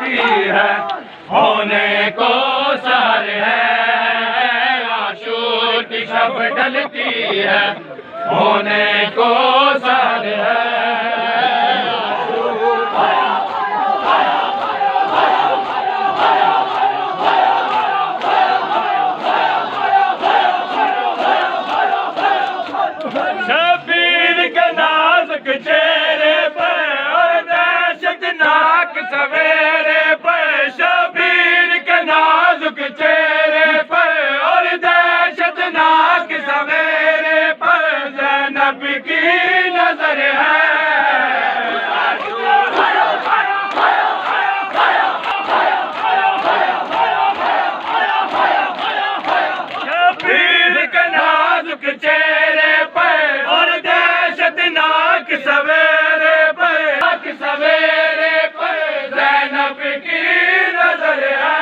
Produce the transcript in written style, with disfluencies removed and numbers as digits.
ढलती है, होने को सहर है। आशूर की शब ढलती है, होने को सहर है। शबीर के नाजुक चेहरे पर और दहशतनाक सवेरे पर, शबीर के नाजुक चेहरे पर और दहशतनाक सवेरे पर ज़ैनब की नजर है। शबीर के नाजुक चेहरे पर और दहशतनाक सवेरे पर ज़ैनब की नजर है।